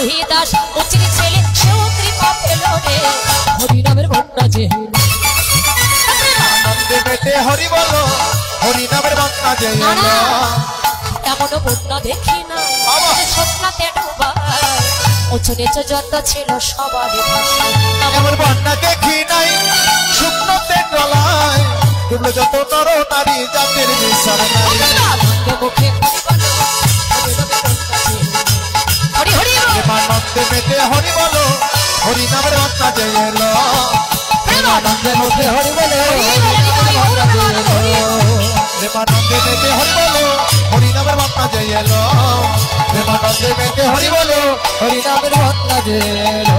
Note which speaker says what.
Speaker 1: রোহিদাস উচিত ছেলে সেও কৃপা পেল রে হরি নামের বন্যা যে
Speaker 2: আনন্দে মেতে হরি বলো হরি নামের বন্যা যে এলো
Speaker 1: এমন বন্যা দেখি না স্বপ্নাতে ডুবা উঁচু নিচু যত ছিল সবারই ভাষা
Speaker 2: এমন বন্যা দেখি নাই শুকনোতে ডলায় ডুবলো যত নর নারী জাতির মিশন নাই
Speaker 1: মুখে হরি হরি
Speaker 2: প্রেমানন্দে মেতে হরি বলো হরি নামের বন্যা যে এলো
Speaker 1: প্রেমানন্দে মুখে হরি বলে
Speaker 2: প্রেমানন্দে মেতে হরি বলো হরি নামের বন্যা যে এলো প্রেমানন্দে মেতে হরি বলো
Speaker 1: হরি নামের বন্যা যে এলো